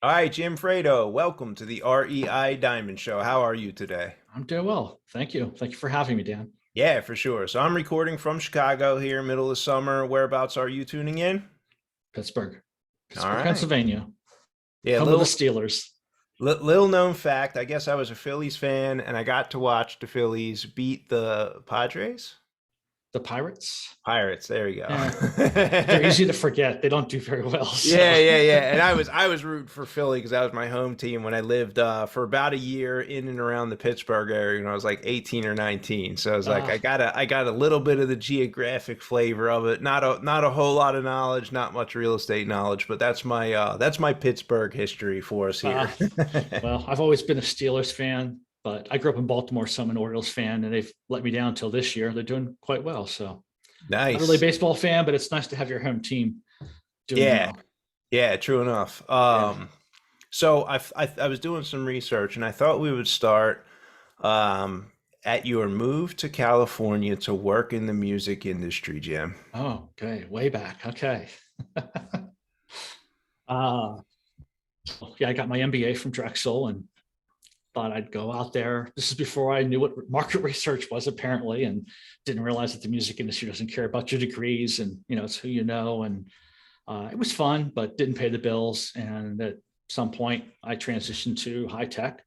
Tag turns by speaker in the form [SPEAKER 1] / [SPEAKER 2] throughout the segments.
[SPEAKER 1] All right, Jim Fredo, welcome to the REI Diamond Show. How are you today?
[SPEAKER 2] I'm doing well. Thank you. Thank you for having me, Dan.
[SPEAKER 1] Yeah, for sure. So I'm recording from Chicago here, middle of summer. Whereabouts are you tuning in?
[SPEAKER 2] Pittsburgh,
[SPEAKER 1] All
[SPEAKER 2] Pittsburgh,
[SPEAKER 1] right.
[SPEAKER 2] Pennsylvania,
[SPEAKER 1] Yeah,
[SPEAKER 2] home of the Steelers.
[SPEAKER 1] little known fact. I guess I was a Phillies fan and I got to watch the Phillies beat the Padres.
[SPEAKER 2] The Pirates.
[SPEAKER 1] Pirates. There you
[SPEAKER 2] Yeah, they're
[SPEAKER 1] go.
[SPEAKER 2] easy to forget. They don't do very well. So,
[SPEAKER 1] Yeah. And I was rooting for Philly because that was my home team when I lived for about a year in and around the Pittsburgh area when I was like 18 or 19. So I was like,
[SPEAKER 2] uh,
[SPEAKER 1] I got a little bit of the geographic flavor of it. Not a whole lot of knowledge, not much real estate knowledge, but that's my Pittsburgh history for us
[SPEAKER 2] uh,
[SPEAKER 1] here.
[SPEAKER 2] well, I've always been a Steelers fan, but I grew up in Baltimore, so I'm an Orioles fan, and they've let me down until this year. They're doing quite well. So, not really a
[SPEAKER 1] Nice.
[SPEAKER 2] baseball fan, but it's nice to have your home team doing
[SPEAKER 1] Yeah.
[SPEAKER 2] well.
[SPEAKER 1] Yeah, true enough.
[SPEAKER 2] Yeah.
[SPEAKER 1] So I was doing some research and I thought we would start um, at your move to California to work in the music industry, Jim.
[SPEAKER 2] Oh, okay. Way back. Okay. uh, yeah, I got my MBA from Drexel and thought I'd go out there. This is before I knew what market research was, apparently, and didn't realize that the music industry doesn't care about your degrees and it's who you know. And it was fun, but didn't pay the bills. And at some point, I transitioned to high tech.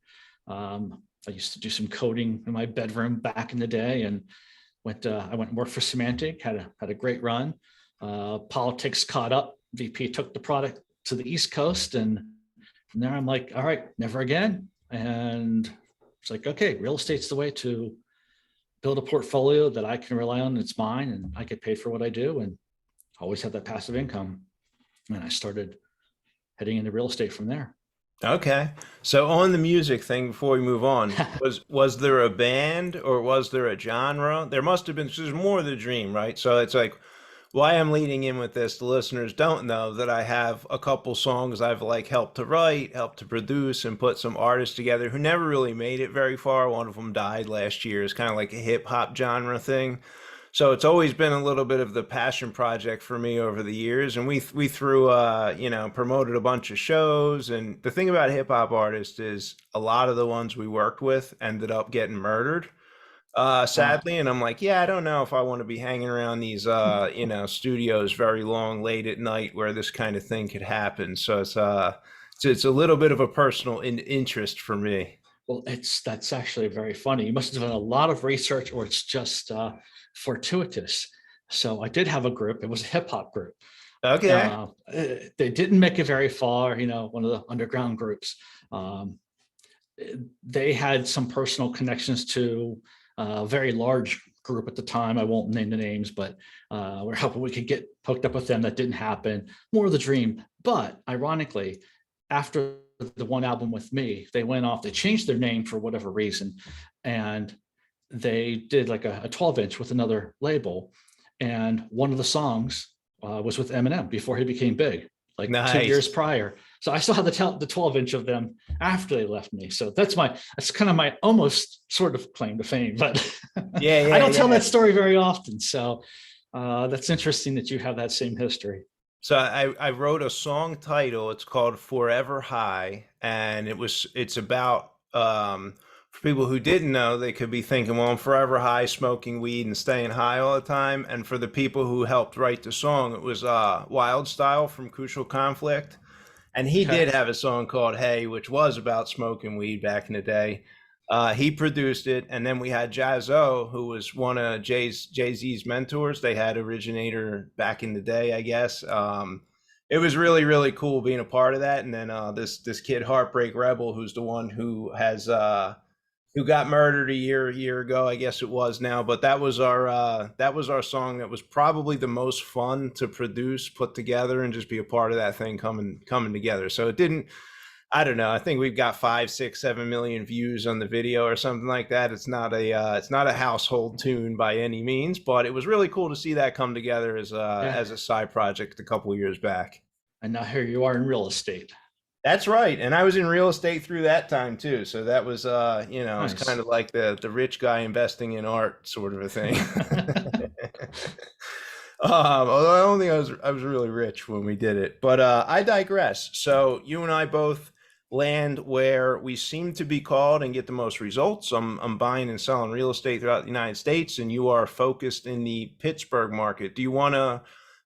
[SPEAKER 2] I used to do some coding in my bedroom back in the day, and I went and worked for Symantec. Had a great run. Politics caught up. VP took the product to the East Coast, and from there, I'm like, all right, never again. And it's like, okay, real estate's the way to build a portfolio that I can rely on. It's mine and I get paid for what I do and always have that passive income. And I started heading into real estate from there.
[SPEAKER 1] Okay. So on the music thing, before we move on, was there a band or was there a genre? There must have been. 'Cause there's more of the dream, right? So it's like why I'm leading in with this. The listeners don't know that I have a couple songs I've like helped to write, helped to produce, and put some artists together who never really made it very far. One of them died last year. It's kind of like a hip hop genre thing. So it's always been a little bit of the passion project for me over the years, and we threw promoted a bunch of shows. And the thing about hip hop artists is a lot of the ones we worked with ended up getting murdered,
[SPEAKER 2] Uh,
[SPEAKER 1] sadly. And I'm like, yeah, I don't know if I want to be hanging around these studios very long, late at night where this kind of thing could happen. So it's a little bit of a personal interest for me.
[SPEAKER 2] well, that's actually very funny. You must have done a lot of research, or it's just fortuitous. So I did have a group. It was a hip hop group.
[SPEAKER 1] Okay.
[SPEAKER 2] They didn't make it very far. One of the underground groups. Um, they had some personal connections to a very large group at the time. I won't name the names, but we're hoping we could get hooked up with them. That didn't happen. More of the dream. But ironically, after the one album with me, they went off, they changed their name for whatever reason. And they did like a 12-inch with another label. And one of the songs was with Eminem before he became big, like 2 years
[SPEAKER 1] Nice.
[SPEAKER 2] prior. So I still have the 12-inch of them after they left me. So that's kind of my almost sort of claim to fame, but
[SPEAKER 1] Yeah,
[SPEAKER 2] I
[SPEAKER 1] yeah,
[SPEAKER 2] don't tell
[SPEAKER 1] yeah.
[SPEAKER 2] that story very often. So that's interesting that you have that same history.
[SPEAKER 1] So I wrote a song title. It's called Forever High, and it's about for people who didn't know, they could be thinking, well, I'm forever high, smoking weed and staying high all the time. And for the people who helped write the song, it was Wild Style from Crucial Conflict. And he
[SPEAKER 2] Okay.
[SPEAKER 1] did have a song called Hey, which was about smoking weed back in the day. He produced it, and then we had Jazzo, who was one of Jay Z's mentors. They had originator back in the day, I guess. It was really really cool being a part of that. And then this kid Heartbreak Rebel, who's the one who got murdered a year ago, I guess it was now. But that was our song that was probably the most fun to produce, put together, and just be a part of that thing coming together. So it didn't. I don't know. I think we've got 5, 6, 7 million views on the video or something like that. It's not a household tune by any means, but it was really cool to see that come together as a
[SPEAKER 2] Yeah.
[SPEAKER 1] as a side project a couple of years back.
[SPEAKER 2] And now here you are in real estate.
[SPEAKER 1] That's right. And I was in real estate through that time too. So that was it's kind
[SPEAKER 2] Nice.
[SPEAKER 1] of like the rich guy investing in art sort of a thing. Although I don't think I was really rich when we did it, but I digress. So you and I both land where we seem to be called and get the most results. I'm buying and selling real estate throughout the United States, and you are focused in the Pittsburgh market. Do you want to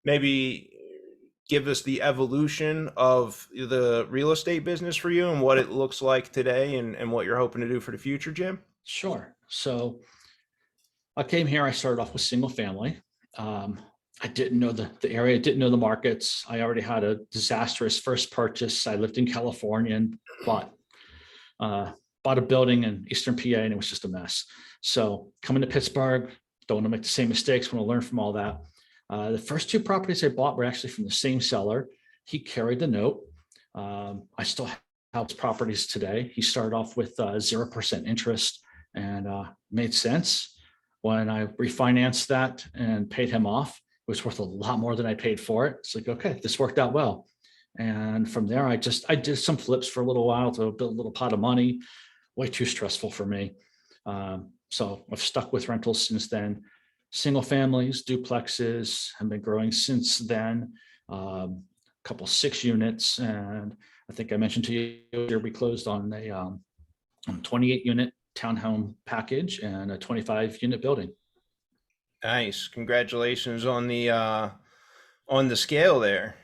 [SPEAKER 1] maybe give us the evolution of the real estate business for you and what it looks like today and what you're hoping to do for the future, Jim?
[SPEAKER 2] Sure. So I came here, I started off with single family. I didn't know the area, didn't know the markets. I already had a disastrous first purchase. I lived in California and uh, bought a building in Eastern PA, and it was just a mess. So coming to Pittsburgh, don't want to make the same mistakes, want to learn from all that. The first two properties I bought were actually from the same seller. He carried the note. I still have his properties today. He started off with 0% interest, and made sense. When I refinanced that and paid him off, it was worth a lot more than I paid for it. It's like, okay, this worked out well. And from there, I did some flips for a little while to build a little pot of money. Way too stressful for me. So I've stuck with rentals since then. Single families, duplexes have been growing since then. A couple 6 units, and I think I mentioned to you we closed on a 28 unit townhome package and a 25 unit building.
[SPEAKER 1] Nice. Congratulations on the scale there.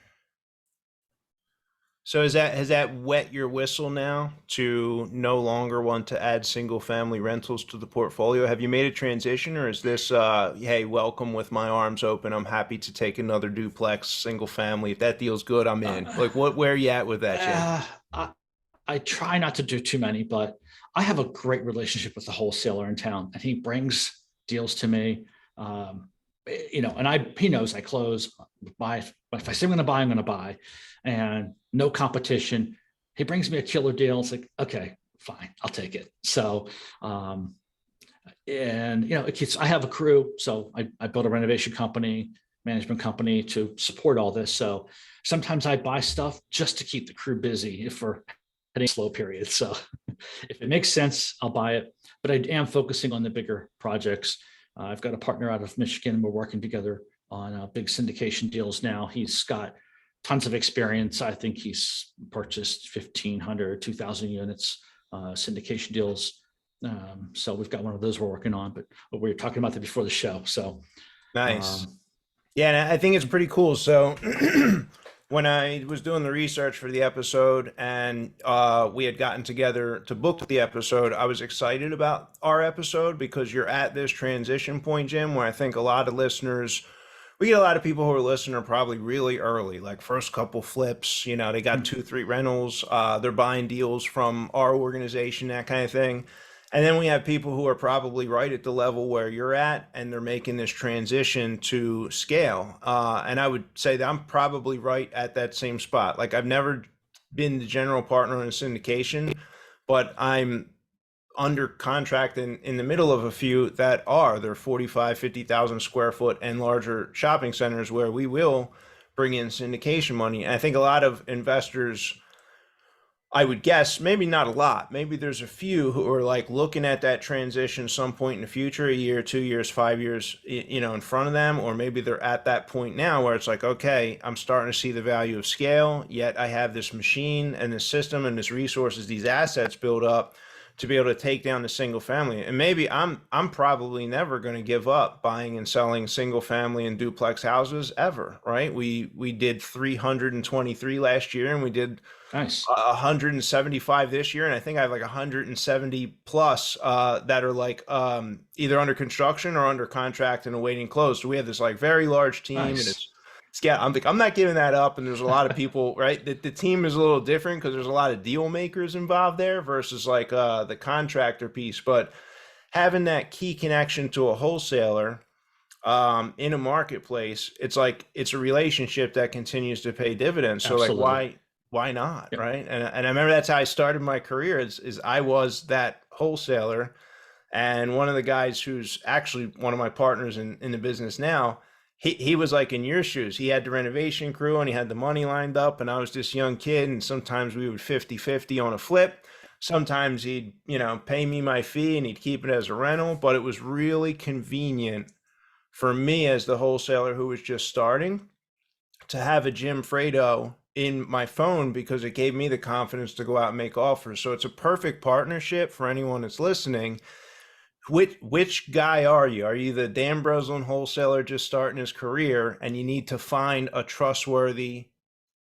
[SPEAKER 1] So has that wet your whistle now to no longer want to add single family rentals to the portfolio? Have you made a transition, or is this hey, welcome with my arms open. I'm happy to take another duplex single family. If that deal's good, I'm in. Like where are you at with that, Jim?
[SPEAKER 2] I try not to do too many, but I have a great relationship with the wholesaler in town, and he brings deals to me. And he knows I close. Buy if I say I'm going to buy, I'm going to buy, and no competition. He brings me a killer deal. It's like, okay, fine, I'll take it. So, it keeps. I have a crew, so I built a renovation company, management company to support all this. So sometimes I buy stuff just to keep the crew busy if we're heading slow period. So if it makes sense, I'll buy it. But I am focusing on the bigger projects. I've got a partner out of Michigan. We're working together on big syndication deals now. He's got tons of experience. I think he's purchased 1,500, 2,000 units, syndication deals. So we've got one of those we're working on, but we were talking about that before the show. So
[SPEAKER 1] Nice. Yeah, and I think it's pretty cool. So when I was doing the research for the episode and we had gotten together to book the episode, I was excited about our episode because you're at this transition point, Jim, where I think a lot of listeners, we get a lot of people who are listening probably really early, like first couple flips, they got 2, 3 rentals, they're buying deals from our organization, that kind of thing. And then we have people who are probably right at the level where you're at, and they're making this transition to scale. And I would say that I'm probably right at that same spot. Like I've never been the general partner in a syndication, but I'm under contract in the middle of a few that are. They're 45, 50,000 square foot and larger shopping centers where we will bring in syndication money. And I think a lot of investors, I would guess, maybe not a lot. Maybe there's a few who are like looking at that transition some point in the future, a year, 2 years, 5 years, in front of them, or maybe they're at that point now where it's like, okay, I'm starting to see the value of scale, yet I have this machine and this system and this resources, these assets built up to be able to take down the single family. And maybe I'm probably never going to give up buying and selling single family and duplex houses ever, right? We did 323 last year, and we did
[SPEAKER 2] nice.
[SPEAKER 1] 175 this year, and I think I have like 170 plus that are like either under construction or under contract and awaiting close. So we have this like very large team, and
[SPEAKER 2] Nice.
[SPEAKER 1] yeah, I'm not giving that up. And there's a lot of people, right? The team is a little different because there's a lot of deal makers involved there versus like the contractor piece. But having that key connection to a wholesaler in a marketplace, it's like it's a relationship that continues to pay dividends. So like
[SPEAKER 2] Absolutely.
[SPEAKER 1] why not,
[SPEAKER 2] Yep.
[SPEAKER 1] right? And I remember that's how I started my career. Is I was that wholesaler, and one of the guys who's actually one of my partners in the business now, he was like in your shoes. He had the renovation crew and he had the money lined up, and I was this young kid, and sometimes we would 50-50 on a flip. Sometimes he'd, pay me my fee and he'd keep it as a rental, but it was really convenient for me as the wholesaler who was just starting, to have a Jim Fredo in my phone, because it gave me the confidence to go out and make offers. So it's a perfect partnership for anyone that's listening. Which guy are you? Are you the Dan Breslin wholesaler just starting his career and you need to find a trustworthy,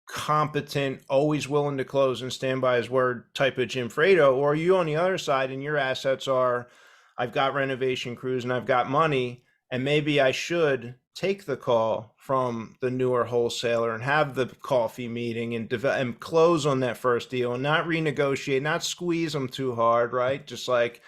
[SPEAKER 1] competent, always willing to close and stand by his word type of Jim Fredo? Or are you on the other side and your assets are, I've got renovation crews and I've got money, and maybe I should take the call from the newer wholesaler and have the coffee meeting and close on that first deal and not renegotiate, not squeeze them too hard, right? Just like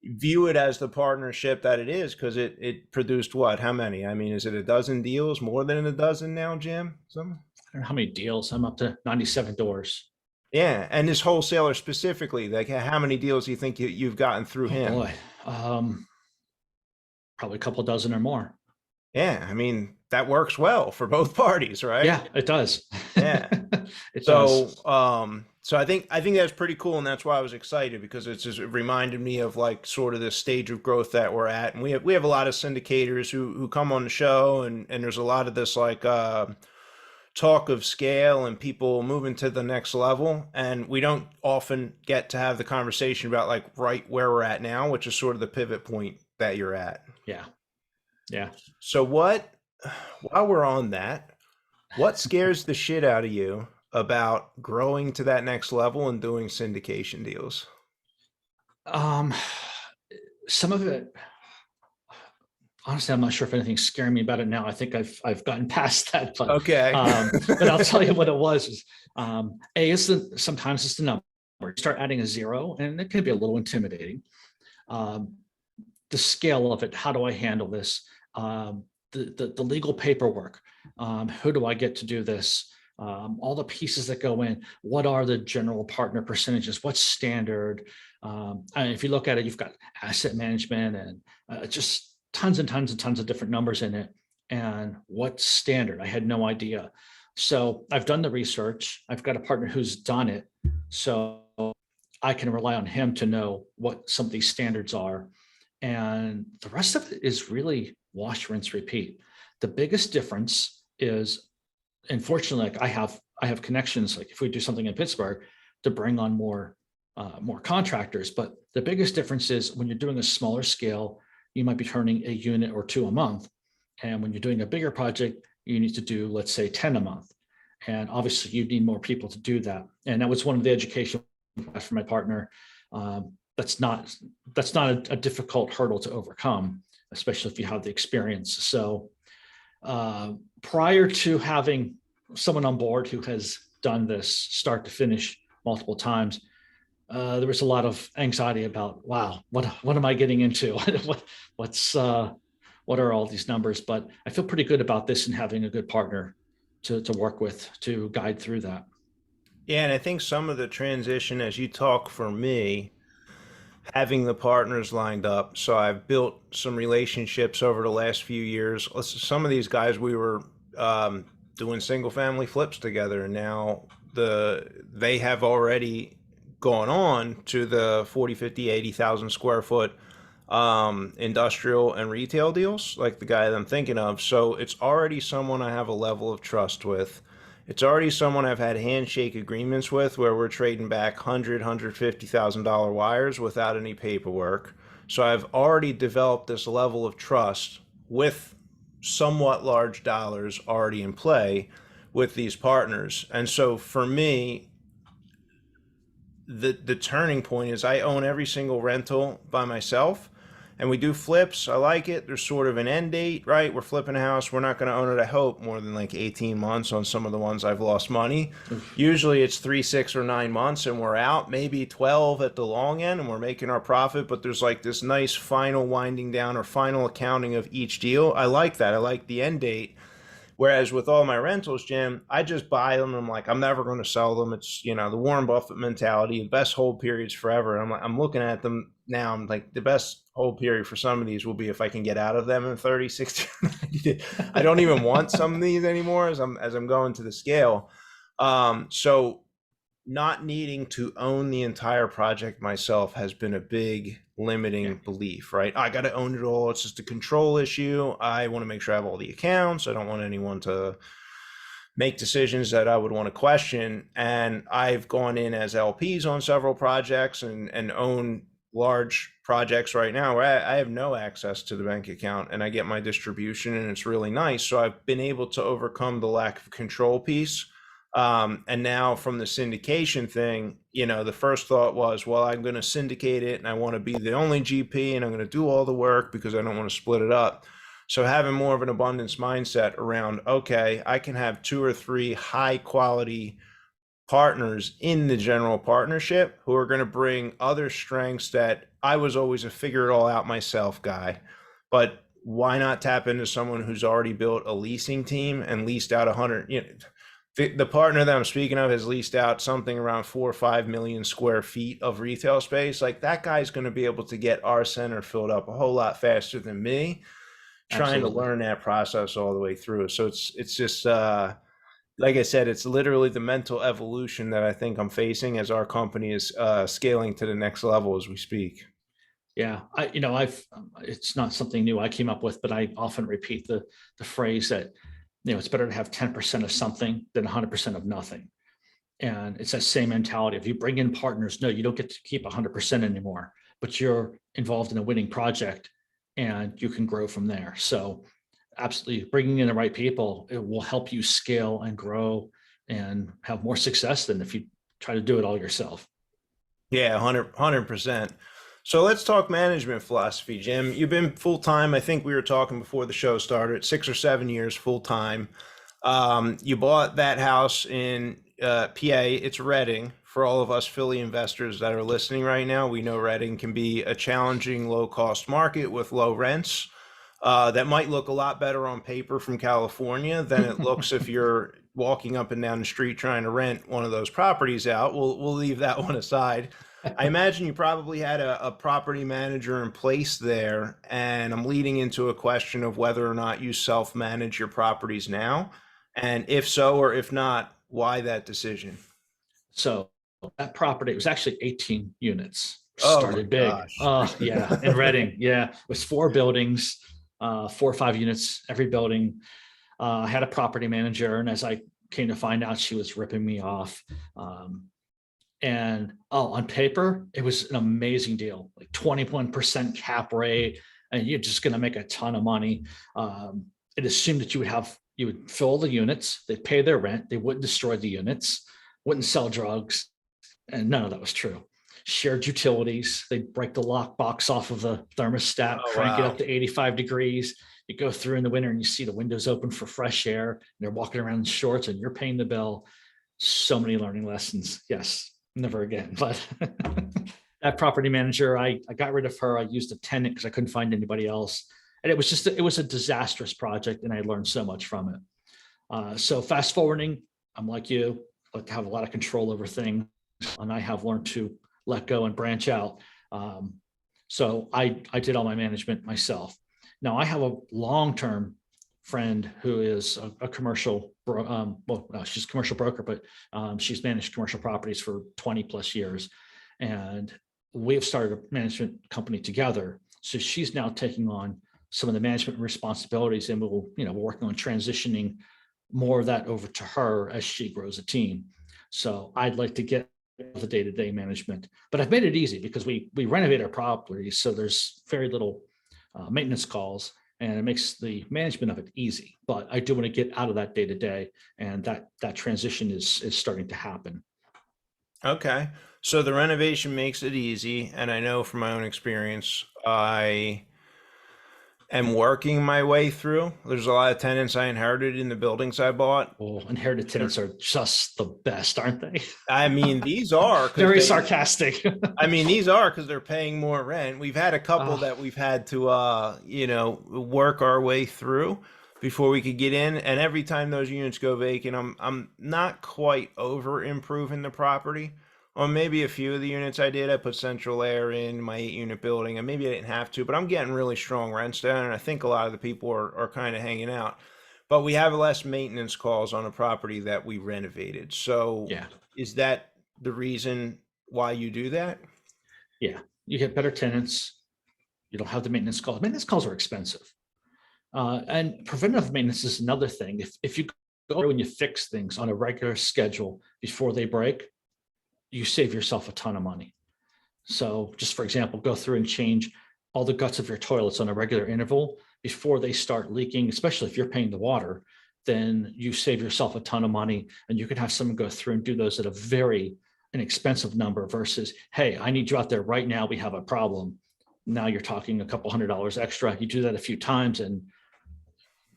[SPEAKER 1] view it as the partnership that it is, because it produced what? How many? I mean, is it a dozen deals? More than a dozen now, Jim? Some?
[SPEAKER 2] I don't know how many deals. I'm up to 97 doors.
[SPEAKER 1] Yeah, and this wholesaler specifically, like how many deals do you think you've gotten through him?
[SPEAKER 2] Boy, probably a couple dozen or more.
[SPEAKER 1] Yeah, I mean, that works well for both parties, right?
[SPEAKER 2] Yeah, it does.
[SPEAKER 1] Yeah.
[SPEAKER 2] It
[SPEAKER 1] So,
[SPEAKER 2] does.
[SPEAKER 1] so I think that's pretty cool, and that's why I was excited, because it reminded me of like sort of the stage of growth that we're at, and we have a lot of syndicators who come on the show, and there's a lot of this like talk of scale and people moving to the next level, and we don't often get to have the conversation about like right where we're at now, which is sort of the pivot point that you're at.
[SPEAKER 2] Yeah. Yeah.
[SPEAKER 1] So what, while we're on that, what scares the shit out of you about growing to that next level and doing syndication deals?
[SPEAKER 2] Some of it, honestly, I'm not sure if anything's scaring me about it now. I think I've gotten past that, but
[SPEAKER 1] Okay.
[SPEAKER 2] but I'll tell you what it was. Is, sometimes it's the number. You start adding a zero, and it can be a little intimidating. The scale of it, how do I handle this? The legal paperwork, who do I get to do this? All the pieces that go in, what are the general partner percentages? What's standard? And if you look at it, you've got asset management and just tons and tons and tons of different numbers in it. And what's standard? I had no idea. So I've done the research. I've got a partner who's done it. So I can rely on him to know what some of these standards are. And the rest of it is really wash, rinse, repeat. The biggest difference is, unfortunately, like I have connections, like if we do something in Pittsburgh, to bring on more contractors. But the biggest difference is when you're doing a smaller scale, you might be turning a unit or two a month. And when you're doing a bigger project, you need to do, let's say, 10 a month. And obviously you need more people to do that. And that was one of the education for my partner. That's not a difficult hurdle to overcome, especially if you have the experience. So prior to having someone on board who has done this start to finish multiple times, there was a lot of anxiety about, wow, what am I getting into? What are all these numbers? But I feel pretty good about this and having a good partner to work with to guide through that.
[SPEAKER 1] Yeah, and I think some of the transition, as you talk, for me, having the partners lined up. So I've built some relationships over the last few years. Some of these guys, we were doing single family flips together, and now they have already gone on to the 40, 50, 80,000 square foot industrial and retail deals, like the guy that I'm thinking of. So it's already someone I have a level of trust with. It's already someone I've had handshake agreements with, where we're trading back $150,000 wires without any paperwork. So I've already developed this level of trust with somewhat large dollars already in play with these partners. And so for me, the turning point is I own every single rental by myself, and we do flips. I like it. There's sort of an end date, right? We're flipping a house. We're not going to own it, I hope, more than like 18 months on some of the ones I've lost money. Usually it's 3, 6, or 9 months and we're out, maybe 12 at the long end, and we're making our profit. But there's like this nice final winding down or final accounting of each deal. I like that. I like the end date. Whereas with all my rentals, Jim, I just buy them. I'm like, I'm never going to sell them. It's, the Warren Buffett mentality, the best hold periods forever. And I'm looking at them now. I'm like, the best hold period for some of these will be if I can get out of them in 30, 60, 90 days. I don't even want some of these anymore as I'm going to the scale. So not needing to own the entire project myself has been a big
[SPEAKER 2] Yeah,
[SPEAKER 1] limiting belief, right? I got to own it all. It's just a control issue. I want to make sure I have all the accounts. I don't want anyone to make decisions that I would want to question. And I've gone in as LPs on several projects and own large projects right now where I have no access to the bank account and I get my distribution and it's really nice. So I've been able to overcome the lack of control piece. And now from the syndication thing, the first thought was, well, I'm going to syndicate it and I want to be the only GP and I'm going to do all the work because I don't want to split it up. So having more of an abundance mindset around, okay, I can have 2 or 3 high quality partners in the general partnership who are going to bring other strengths that I was always a figure it all out myself guy. But why not tap into someone who's already built a leasing team and leased out 100, the partner that I'm speaking of has leased out something around 4 or 5 million square feet of retail space. Like that guy's going to be able to get our center filled up a whole lot faster than me trying to
[SPEAKER 2] absolutely.
[SPEAKER 1] learn that process all the way through. So it's just like I said, it's literally the mental evolution that I think I'm facing as our company is scaling to the next level as we speak.
[SPEAKER 2] Yeah, I've it's not something new I came up with, but I often repeat the phrase that it's better to have 10% of something than 100% of nothing. And it's that same mentality. If you bring in partners, no, you don't get to keep 100% anymore, but you're involved in a winning project and you can grow from there. So absolutely bringing in the right people, it will help you scale and grow and have more success than if you try to do it all yourself.
[SPEAKER 1] Yeah, 100%. So let's talk management philosophy, Jim. You've been full time. I think we were talking before the show started, 6 or 7 years full time. You bought that house in PA. It's Reading. For all of us Philly investors that are listening right now, we know Reading can be a challenging low cost market with low rents. That might look a lot better on paper from California than it looks if you're walking up and down the street trying to rent one of those properties out. We'll leave that one aside. I imagine you probably had a property manager in place there, and I'm leading into a question of whether or not you self-manage your properties now, and if so or if not, why that decision?
[SPEAKER 2] So that property, it was actually 18 units,
[SPEAKER 1] Oh my
[SPEAKER 2] started big.
[SPEAKER 1] gosh.
[SPEAKER 2] Yeah, in Reading. Yeah, it was 4 buildings, 4 or 5 units, every building. I had a property manager, and as I came to find out, she was ripping me off. And on paper, it was an amazing deal, like 21% cap rate, and you're just going to make a ton of money. It assumed that you would fill the units, they'd pay their rent, they wouldn't destroy the units, wouldn't sell drugs, and none of that was true. Shared utilities, they'd break the lockbox off of the thermostat,
[SPEAKER 1] Oh
[SPEAKER 2] crank it
[SPEAKER 1] wow.
[SPEAKER 2] up to 85 degrees. You go through in the winter and you see the windows open for fresh air, and they're walking around in shorts, and you're paying the bill. So many learning lessons. Yes, never again. But that property manager, I got rid of her. I used a tenant because I couldn't find anybody else. And it was a disastrous project, and I learned so much from it. So fast forwarding, I'm like you, I like to have a lot of control over things, and I have learned to let go and branch out. So I did all my management myself. Now I have a long-term friend who is a commercial, she's a commercial broker, but she's managed commercial properties for 20 plus years. And we have started a management company together. So she's now taking on some of the management responsibilities, and we're working on transitioning more of that over to her as she grows a team. So I'd like to get the day-to-day management, but I've made it easy because we renovate our properties, so there's very little maintenance calls, and it makes the management of it easy. But I do want to get out of that day-to-day, and that transition is starting to happen.
[SPEAKER 1] Okay. So the renovation makes it easy. And I know from my own experience, I am working my way through. There's a lot of tenants I inherited in the buildings I bought.
[SPEAKER 2] Well, inherited tenants are just the best, aren't they?
[SPEAKER 1] I mean, these are because
[SPEAKER 2] Very
[SPEAKER 1] they,
[SPEAKER 2] sarcastic.
[SPEAKER 1] I mean, these are because they're paying more rent. We've had a couple
[SPEAKER 2] uh,
[SPEAKER 1] that we've had to, work our way through before we could get in. And every time those units go vacant, I'm not quite over improving the property. On maybe a few of the units I did, I put central air in my 8 unit building, and maybe I didn't have to, but I'm getting really strong rents down, and I think a lot of the people are kind of hanging out. But we have less maintenance calls on a property that we renovated. So
[SPEAKER 2] yeah.
[SPEAKER 1] is that the reason why you do that?
[SPEAKER 2] Yeah, you get better tenants. You don't have the maintenance calls. Maintenance calls are expensive. And preventative maintenance is another thing. If you go and you fix things on a regular schedule before they break, you save yourself a ton of money. So just for example, go through and change all the guts of your toilets on a regular interval before they start leaking, especially if you're paying the water, then you save yourself a ton of money, and you can have someone go through and do those at a very inexpensive number versus, hey, I need you out there right now. We have a problem. Now you're talking a couple $100 extra. You do that a few times and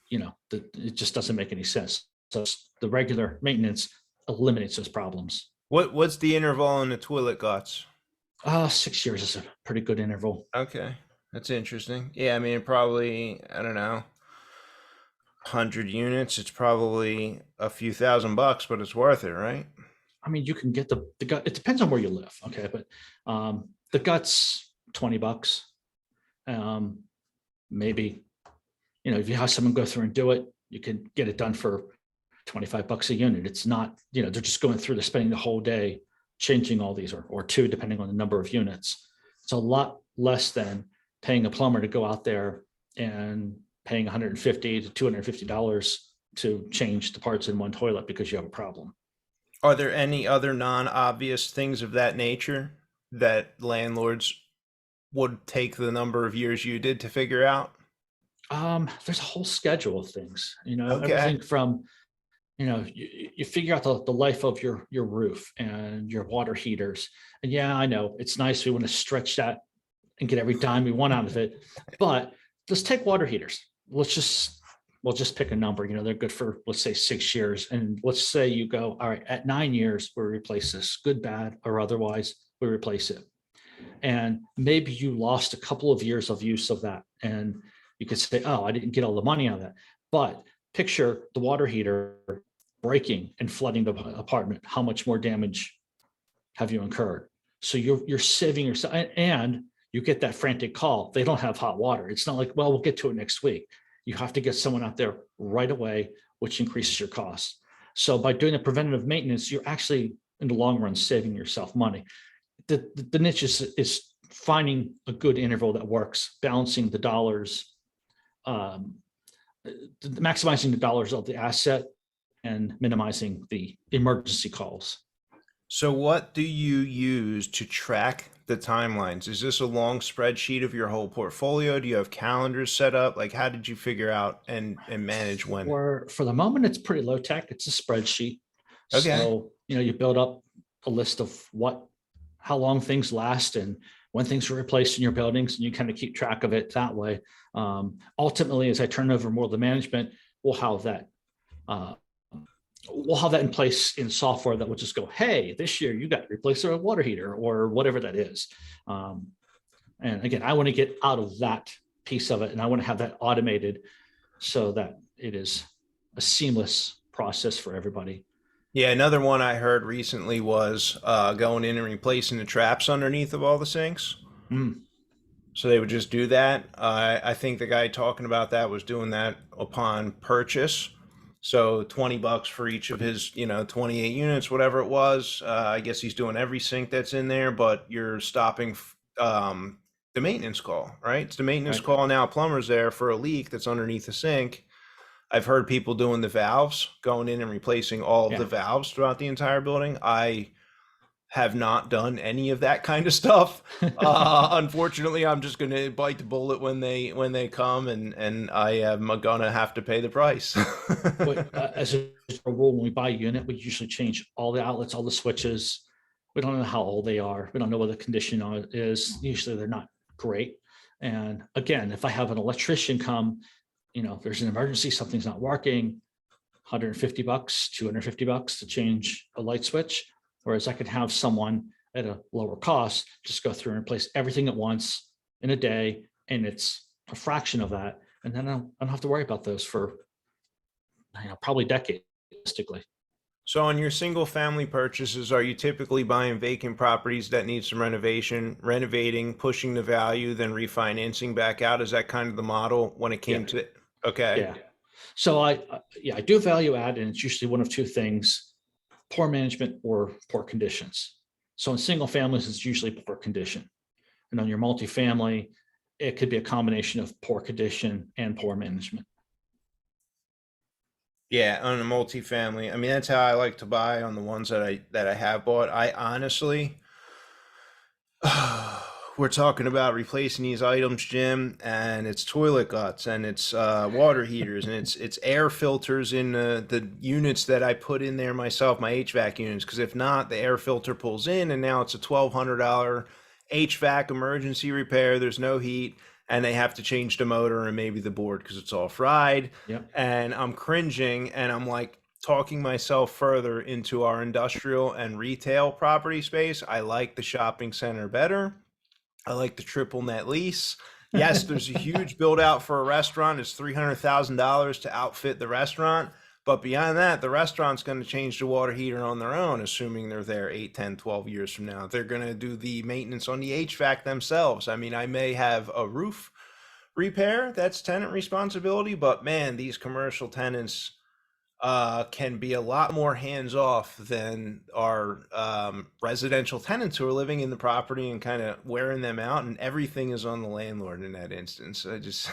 [SPEAKER 2] it just doesn't make any sense. So the regular maintenance eliminates those problems.
[SPEAKER 1] What's the interval in the toilet guts?
[SPEAKER 2] 6 years is a pretty good interval.
[SPEAKER 1] Okay, that's interesting. Yeah, I mean, probably, I don't know, 100 units. It's probably a few $1,000, but it's worth it, right?
[SPEAKER 2] I mean, you can get the gut. It depends on where you live. Okay. But the guts, $20. Maybe, if you have someone go through and do it, you can get it done for $25 a unit. It's not, they're just going through, they're spending the whole day changing all these, or two, depending on the number of units. It's a lot less than paying a plumber to go out there and paying $150 to $250 to change the parts in one toilet because you have a problem.
[SPEAKER 1] Are there any other non-obvious things of that nature that landlords would take the number of years you did to figure out?
[SPEAKER 2] There's a whole schedule of things,
[SPEAKER 1] Okay.
[SPEAKER 2] everything from, you figure out the life of your roof and your water heaters. And yeah, I know it's nice. We want to stretch that and get every dime we want out of it. But let's take water heaters. We'll just pick a number. They're good for, let's say, 6 years. And let's say you go, all right, at 9 years, we replace this, good, bad, or otherwise, we replace it. And maybe you lost a couple of years of use of that. And you could say, oh, I didn't get all the money on that. But picture the water heater breaking and flooding the apartment. How much more damage have you incurred? So you're saving yourself, and you get that frantic call. They don't have hot water. It's not like, well, we'll get to it next week. You have to get someone out there right away, which increases your costs. So by doing the preventative maintenance, you're actually, in the long run, saving yourself money. The niche is finding a good interval that works, balancing the dollars, maximizing the dollars of the asset and minimizing the emergency calls.
[SPEAKER 1] So what do you use to track the timelines? Is this a long spreadsheet of your whole portfolio? Do you have calendars set up? Like, how did you figure out and manage when?
[SPEAKER 2] For the moment, it's pretty low tech. It's a spreadsheet.
[SPEAKER 1] Okay.
[SPEAKER 2] So, you build up a list of how long things last and when things are replaced in your buildings, and you kind of keep track of it that way. Ultimately, as I turn over more of the management, we'll have that in place in software that will just go, hey, this year you got to replace a water heater or whatever that is. And again, I want to get out of that piece of it, and I want to have that automated so that it is a seamless process for everybody.
[SPEAKER 1] Yeah, another one I heard recently was going in and replacing the traps underneath of all the sinks. So they would just do that. I think the guy talking about that was doing that upon purchase. So $20 for each of his, 28 units, whatever it was. I guess he's doing every sink that's in there, but you're stopping the maintenance call, right? It's the maintenance call. Now plumber's there for a leak that's underneath the sink. I've heard people doing the valves, going in and replacing all of the valves throughout the entire building. I have not done any of that kind of stuff. Unfortunately, I'm just going to bite the bullet when they come, and I am going to have to pay the price.
[SPEAKER 2] As a rule, when we buy a unit, we usually change all the outlets, all the switches. We don't know how old they are. We don't know what the condition is. Usually they're not great. And again, if I have an electrician come, there's an emergency, something's not working, $150, $250 to change a light switch. Whereas I could have someone at a lower cost just go through and replace everything at once in a day, and it's a fraction of that. And then I don't have to worry about those for probably decades.
[SPEAKER 1] So on your single family purchases, are you typically buying vacant properties that need some renovation, renovating, pushing the value, then refinancing back out? Is that kind of the model when it came to it? Okay.
[SPEAKER 2] Yeah. So I do value add, and it's usually one of two things. poor management or poor conditions. So in single families, it's usually poor condition. And on your multifamily, it could be a combination of poor condition and poor management.
[SPEAKER 1] Yeah, on a multifamily. I mean, that's how I like to buy on the ones that I have bought. I honestly, we're talking about replacing these items, Jim, and it's toilet guts and it's water heaters and it's air filters in the units that I put in there myself, my HVAC units. Because if not, the air filter pulls in, and now it's a $1,200 HVAC emergency repair. There's no heat, and they have to change the motor and maybe the board because it's all fried.
[SPEAKER 2] Yep.
[SPEAKER 1] And I'm cringing, and I'm like talking myself further into our industrial and retail property space. I like the shopping center better. I like the triple net lease. Yes, there's a huge build out for a restaurant. It's $300,000 to outfit the restaurant. But beyond that, the restaurant's going to change the water heater on their own, assuming they're there 8, 10, 12 years from now. They're going to do the maintenance on the HVAC themselves. I mean, I may have a roof repair, that's tenant responsibility, but man, these commercial tenants can be a lot more hands off than our residential tenants who are living in the property and kind of wearing them out, and everything is on the landlord in that instance. I just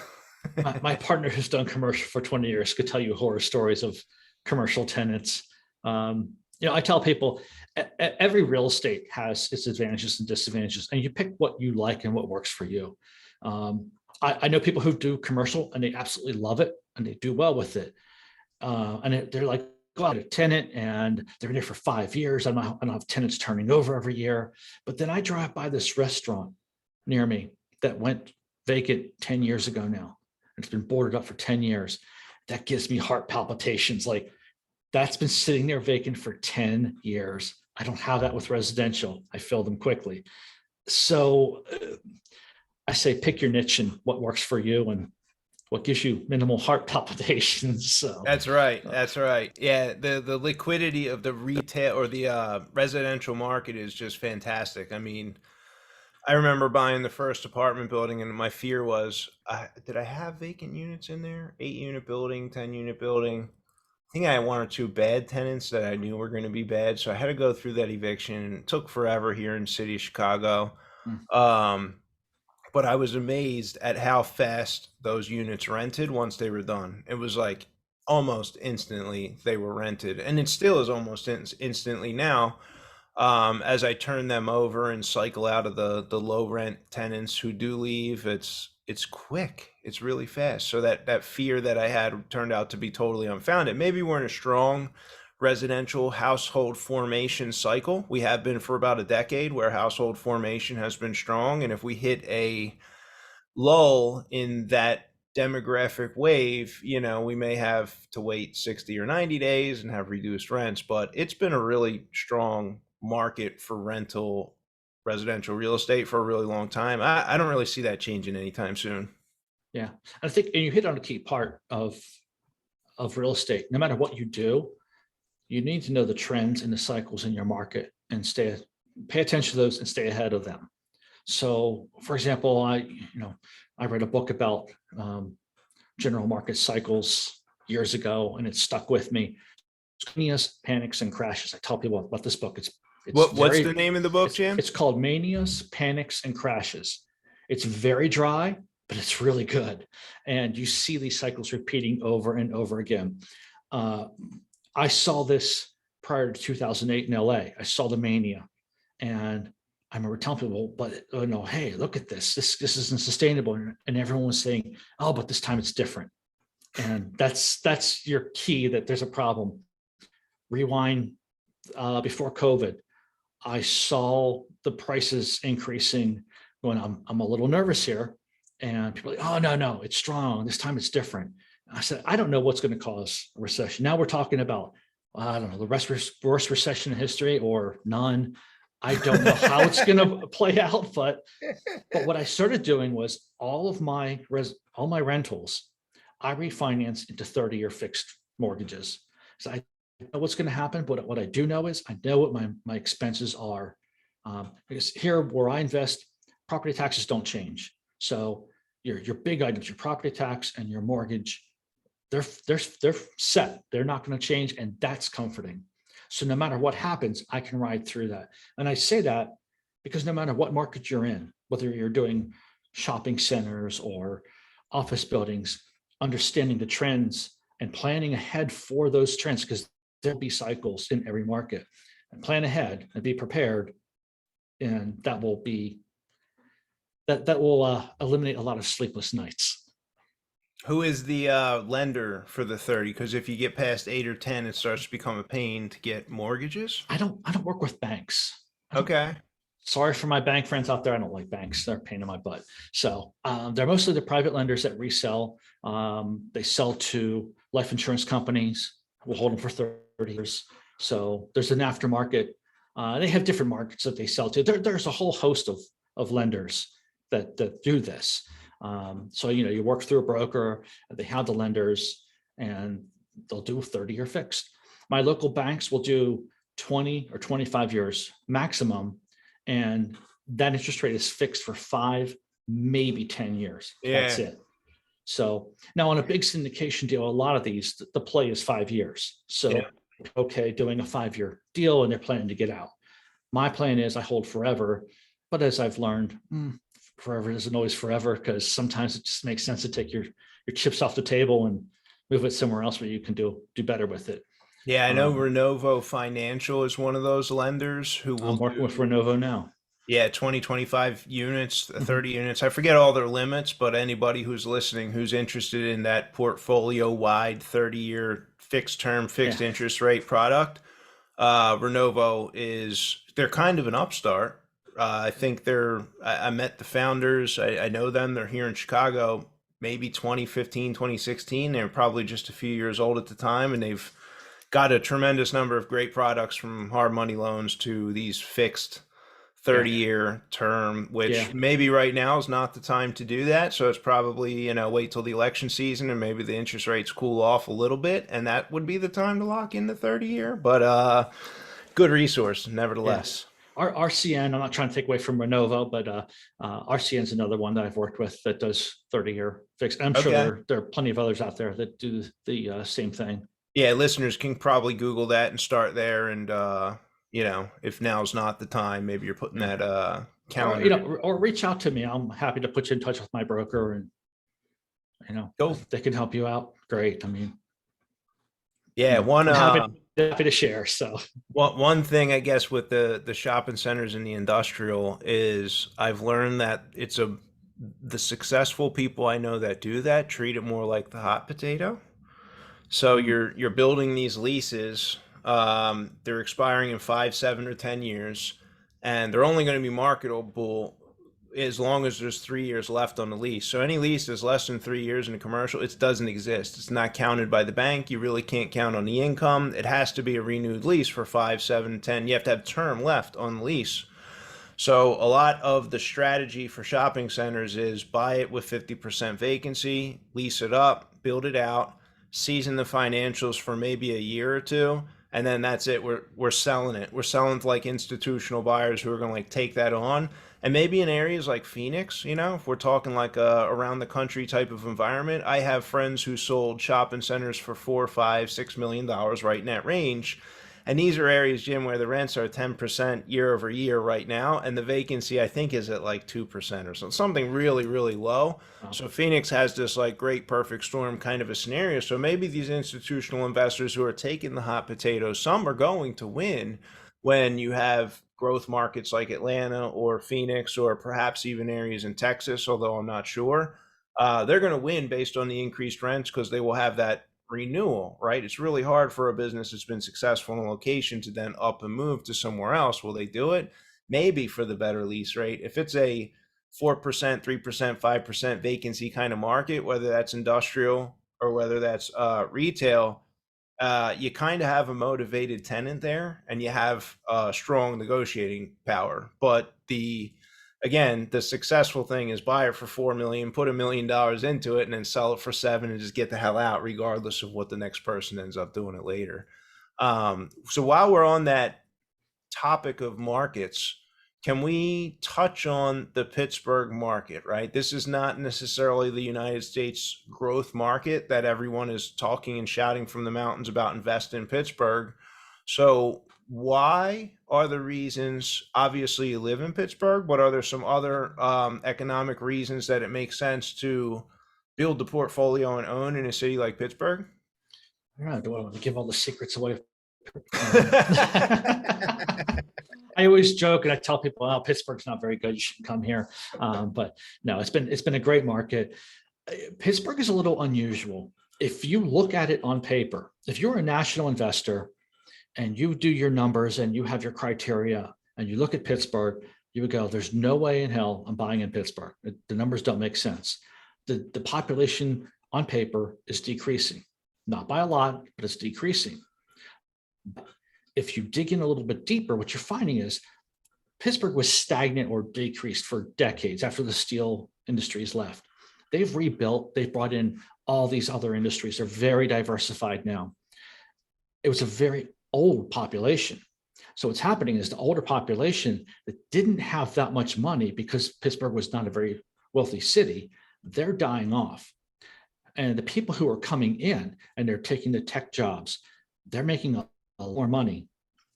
[SPEAKER 2] My partner who's done commercial for 20 years could tell you horror stories of commercial tenants. I tell people every real estate has its advantages and disadvantages, and you pick what you like and what works for you. I know people who do commercial and they absolutely love it and they do well with it. And they're like, go out a tenant and they're there for 5 years. I don't have tenants turning over every year. But then I drive by this restaurant near me that went vacant 10 years ago now. It's been boarded up for 10 years. That gives me heart palpitations. Like, that's been sitting there vacant for 10 years. I don't have that with residential. I fill them quickly. So I say, pick your niche and what works for you and what gives you minimal heart palpitations. So
[SPEAKER 1] That's right. That's right. Yeah, the liquidity of the retail or the residential market is just fantastic. I mean, I remember buying the first apartment building, and my fear was, did I have vacant units in there? 8-unit building, 10-unit building. I think I had 1 or 2 bad tenants that I knew were going to be bad, so I had to go through that eviction. It took forever here in the city of Chicago. Um, but I was amazed at how fast those units rented once they were done. It was like almost instantly they were rented, and it still is almost instantly now. As I turn them over and cycle out of the low rent tenants who do leave, it's quick. It's really fast. So that fear that I had turned out to be totally unfounded. Maybe we're in a strong residential household formation cycle. We have been for about a decade, where household formation has been strong. And if we hit a lull in that demographic wave, we may have to wait 60 or 90 days and have reduced rents. But it's been a really strong market for rental residential real estate for a really long time. I don't really see that changing anytime soon.
[SPEAKER 2] yeah, I think, and you hit on a key part of real estate. No matter what you do, you need to know the trends and the cycles in your market and pay attention to those and stay ahead of them. So, for example, I read a book about general market cycles years ago, and it stuck with me. Manias, Panics, and Crashes. I tell people about this book.
[SPEAKER 1] What's the name of the book, Jim?
[SPEAKER 2] It's called Manias, Panics, and Crashes. It's very dry, but it's really good. And you see these cycles repeating over and over again. I saw this prior to 2008 in LA. I saw the mania, and I remember telling people, but no, hey, look at this. This isn't sustainable. And everyone was saying, oh, but this time it's different. And that's your key, that there's a problem. Rewind before COVID, I saw the prices increasing when I'm a little nervous here. And people are like, oh, no, it's strong. This time it's different. I said, I don't know what's going to cause a recession. Now we're talking about, I don't know, the worst recession in history or none. I don't know how it's going to play out, but what I started doing was all my rentals, I refinanced into 30-year fixed mortgages. So I know what's going to happen, but what I do know is I know what my expenses are, because here where I invest, property taxes don't change. So your big items, your property tax and your mortgage, they're set. They're not going to change, and that's comforting. So no matter what happens, I can ride through that. And I say that because no matter what market you're in, whether you're doing shopping centers or office buildings, understanding the trends and planning ahead for those trends, because there'll be cycles in every market, and plan ahead and be prepared. And that will eliminate a lot of sleepless nights.
[SPEAKER 1] Who is the lender for the 30? Because if you get past 8 or 10, it starts to become a pain to get mortgages.
[SPEAKER 2] I don't work with banks.
[SPEAKER 1] Okay.
[SPEAKER 2] Sorry for my bank friends out there. I don't like banks. They're a pain in my butt. So they're mostly the private lenders that resell. They sell to life insurance companies. We'll hold them for 30 years. So there's an aftermarket. They have different markets that they sell to. There's a whole host of lenders that do this. So, you work through a broker, they have the lenders, and they'll do a 30-year fixed. My local banks will do 20 or 25 years maximum. And that interest rate is fixed for 5, maybe 10 years.
[SPEAKER 1] Yeah.
[SPEAKER 2] That's it. So now on a big syndication deal, a lot of these, the play is 5 years. So,
[SPEAKER 1] Yeah.
[SPEAKER 2] okay, doing a 5-year deal and they're planning to get out. My plan is I hold forever. But as I've learned, forever isn't always forever, because sometimes it just makes sense to take your chips off the table and move it somewhere else where you can do better with it.
[SPEAKER 1] Yeah, I know Renovo Financial is one of those lenders who will
[SPEAKER 2] I'm working with Renovo now.
[SPEAKER 1] Yeah, 20, 25 units, 30 units. I forget all their limits, but anybody who's listening who's interested in that portfolio-wide 30-year fixed term, fixed interest rate product, Renovo they're kind of an upstart. I think I met the founders. I know them. They're here in Chicago, maybe 2015, 2016. They were probably just a few years old at the time, and they've got a tremendous number of great products, from hard money loans to these fixed 30-year term, which maybe right now is not the time to do that. So it's probably, wait till the election season and maybe the interest rates cool off a little bit, and that would be the time to lock in the 30-year. But good resource nevertheless.
[SPEAKER 2] RCN, I'm not trying to take away from Renovo, but RCN is another one that I've worked with that does 30-year fixed. I'm sure there are plenty of others out there that do the same thing.
[SPEAKER 1] Yeah, listeners can probably Google that and start there. And, if now's not the time, maybe you're putting that calendar.
[SPEAKER 2] Or reach out to me. I'm happy to put you in touch with my broker, and, if they can help you out. Great. I mean,
[SPEAKER 1] yeah,
[SPEAKER 2] happy to share. So
[SPEAKER 1] one thing, I guess, with the shopping centers and the industrial is I've learned that the successful people I know that do that treat it more like the hot potato. So you're building these leases. They're expiring in 5, 7, or 10 years, and they're only going to be marketable as long as there's 3 years left on the lease. So any lease that's less than 3 years in a commercial, it doesn't exist. It's not counted by the bank. You really can't count on the income. It has to be a renewed lease for 5, 7, 10. You have to have term left on the lease. So a lot of the strategy for shopping centers is buy it with 50% vacancy, lease it up, build it out, season the financials for maybe a year or two, and then that's it. We're selling it. We're selling to like institutional buyers who are going to like take that on. And maybe in areas like Phoenix, if we're talking like a around the country type of environment, I have friends who sold shopping centers for $4, $5, $6 million, right in that range. And these are areas, Jim, where the rents are 10% year over year right now, and the vacancy, I think, is at like 2% or something really, really low. Oh. So Phoenix has this like great perfect storm kind of a scenario. So maybe these institutional investors who are taking the hot potatoes, some are going to win when you have growth markets like Atlanta or Phoenix, or perhaps even areas in Texas, although I'm not sure. They're going to win based on the increased rents because they will have that renewal, right? It's really hard for a business that's been successful in a location to then up and move to somewhere else. Will they do it? Maybe for the better lease rate. If it's a 4%, 3%, 5% vacancy kind of market, whether that's industrial or whether that's retail, you kind of have a motivated tenant there, and you have strong negotiating power. But the successful thing is buy it for $4 million, put $1 million into it, and then sell it for $7 and just get the hell out, regardless of what the next person ends up doing it later. So while we're on that topic of markets, can we touch on the Pittsburgh market, right? This is not necessarily the United States growth market that everyone is talking and shouting from the mountains about invest in Pittsburgh. So why are the reasons, obviously you live in Pittsburgh, but are there some other economic reasons that it makes sense to build the portfolio and own in a city like Pittsburgh?
[SPEAKER 2] I don't know, do I want to give all the secrets away? I always joke and I tell people, "Oh, Pittsburgh's not very good. You shouldn't come here." But no, it's been a great market. Pittsburgh is a little unusual. If you look at it on paper, if you're a national investor and you do your numbers and you have your criteria and you look at Pittsburgh, you would go, "There's no way in hell I'm buying in Pittsburgh. The numbers don't make sense." The population on paper is decreasing, not by a lot, but it's decreasing. If you dig in a little bit deeper, what you're finding is Pittsburgh was stagnant or decreased for decades after the steel industries left. They've rebuilt, they've brought in all these other industries. They're very diversified now. It was a very old population. So what's happening is the older population that didn't have that much money because Pittsburgh was not a very wealthy city, they're dying off. And the people who are coming in and they're taking the tech jobs, they're making a lot more money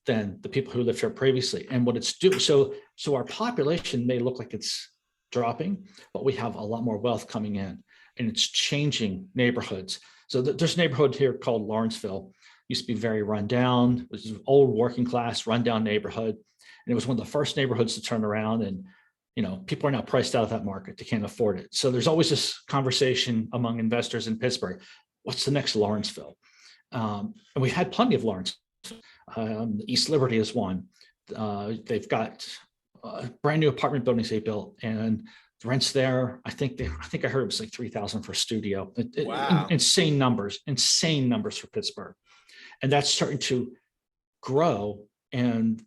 [SPEAKER 2] than the people who lived here previously. And what it's doing, so our population may look like it's dropping, but we have a lot more wealth coming in and it's changing neighborhoods. So there's a neighborhood here called Lawrenceville. Used to be very run down. It was an old working class rundown neighborhood. And it was one of the first neighborhoods to turn around. And, people are now priced out of that market. They can't afford it. So there's always this conversation among investors in Pittsburgh. What's the next Lawrenceville? And we've had plenty of Lawrence. East Liberty is one. They've got brand new apartment buildings they built, and the rents there, I think I heard it was like $3,000 for a studio.
[SPEAKER 1] Wow.
[SPEAKER 2] Insane numbers for Pittsburgh. And that's starting to grow, and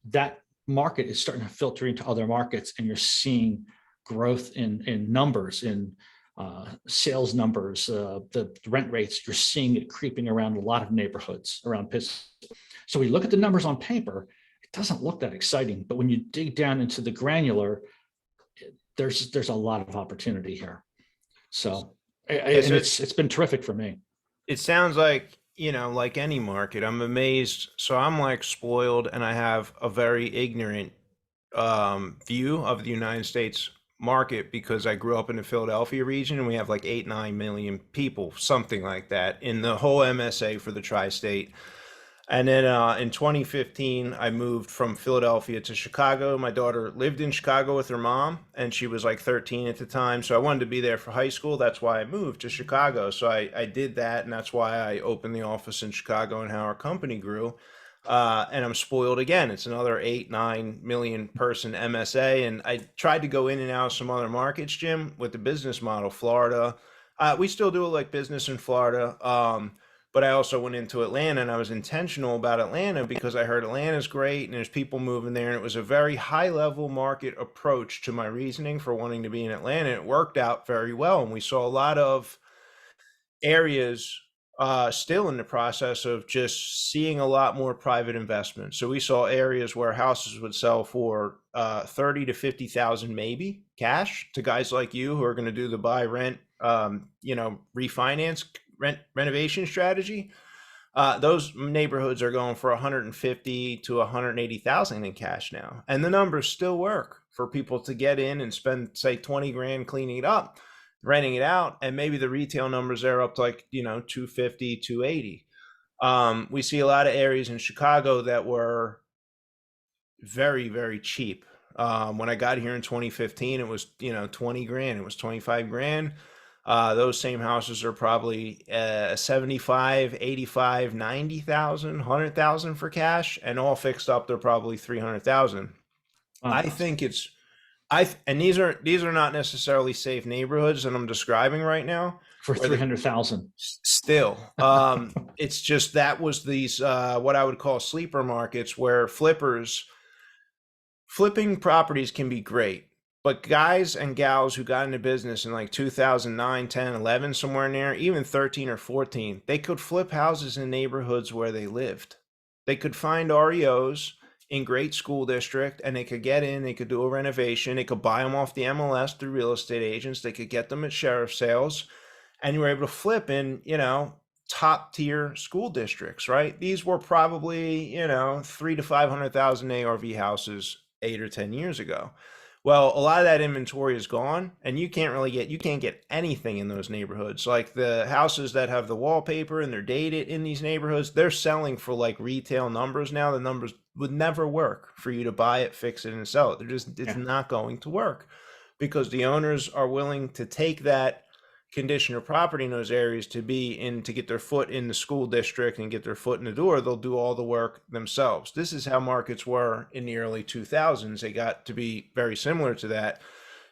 [SPEAKER 2] that market is starting to filter into other markets, and you're seeing growth in numbers, in sales numbers, the rent rates. You're seeing it creeping around a lot of neighborhoods around Pittsburgh. So we look at the numbers on paper, it doesn't look that exciting, but when you dig down into the granular, there's a lot of opportunity here. So, it's been terrific for me.
[SPEAKER 1] It sounds like, like any market, I'm amazed. So I'm like spoiled and I have a very ignorant view of the United States market because I grew up in the Philadelphia region and we have like 8-9 million people, something like that, in the whole MSA for the tri-state. And then in 2015, I moved from Philadelphia to Chicago. My daughter lived in Chicago with her mom, and she was like 13 at the time. So I wanted to be there for high school. That's why I moved to Chicago. So I did that, and that's why I opened the office in Chicago and how our company grew. And I'm spoiled again. It's another 8-9 million person MSA. And I tried to go in and out of some other markets, Jim, with the business model. Florida, we still do like business in Florida. But I also went into Atlanta, and I was intentional about Atlanta because I heard Atlanta's great and there's people moving there. And it was a very high level market approach to my reasoning for wanting to be in Atlanta. It worked out very well. And we saw a lot of areas still in the process of just seeing a lot more private investment. So we saw areas where houses would sell for 30 to 50,000 maybe cash to guys like you who are going to do the buy, rent, refinance, renovation strategy. Those neighborhoods are going for 150 to 180,000 in cash now, and the numbers still work for people to get in and spend, say, 20 grand cleaning it up, renting it out, and maybe the retail numbers are up to like 250, 280. We see a lot of areas in Chicago that were very, very cheap. When I got here in 2015, it was 20 grand, it was 25 grand. Those same houses are probably 75, 85, 90,000, 100,000 for cash, and all fixed up. They're probably 300,000. I think and these are not necessarily safe neighborhoods that I'm describing right now
[SPEAKER 2] for 300,000.
[SPEAKER 1] Still, it's just that was these what I would call sleeper markets where flipping properties can be great. But guys and gals who got into business in like 2009, 10, 11, somewhere in there, even 13 or 14, they could flip houses in neighborhoods where they lived. They could find REOs in great school district, and they could get in, they could do a renovation, they could buy them off the MLS through real estate agents, they could get them at sheriff sales, and you were able to flip in, top tier school districts, right? These were probably, 3 to 500,000 ARV houses 8 or 10 years ago. Well, a lot of that inventory is gone, and you can't get anything in those neighborhoods. Like the houses that have the wallpaper and they're dated in these neighborhoods, they're selling for like retail numbers now. The numbers would never work for you to buy it, fix it, and sell it. It's
[SPEAKER 2] Yeah.
[SPEAKER 1] not going to work because the owners are willing to take that condition of property in those areas to be in to get their foot in the school district and get their foot in the door. They'll do all the work themselves. This is how markets were in the early 2000s. They got to be very similar to that.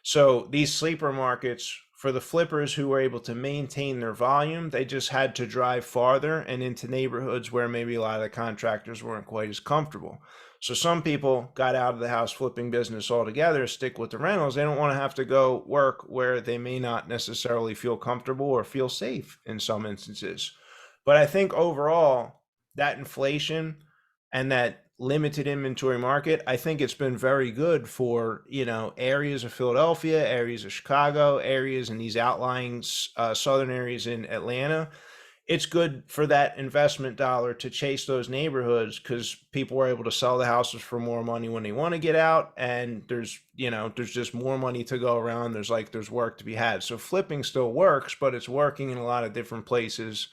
[SPEAKER 1] So these sleeper markets, for the flippers who were able to maintain their volume, they just had to drive farther and into neighborhoods where maybe a lot of the contractors weren't quite as comfortable. So some people got out of the house flipping business altogether, stick with the rentals. They don't want to have to go work where they may not necessarily feel comfortable or feel safe in some instances. But I think overall, that inflation and that limited inventory market, I think it's been very good for, areas of Philadelphia, areas of Chicago, areas in these outlying southern areas in Atlanta. It's good for that investment dollar to chase those neighborhoods because people are able to sell the houses for more money when they want to get out. And there's just more money to go around. There's work to be had. So flipping still works, but it's working in a lot of different places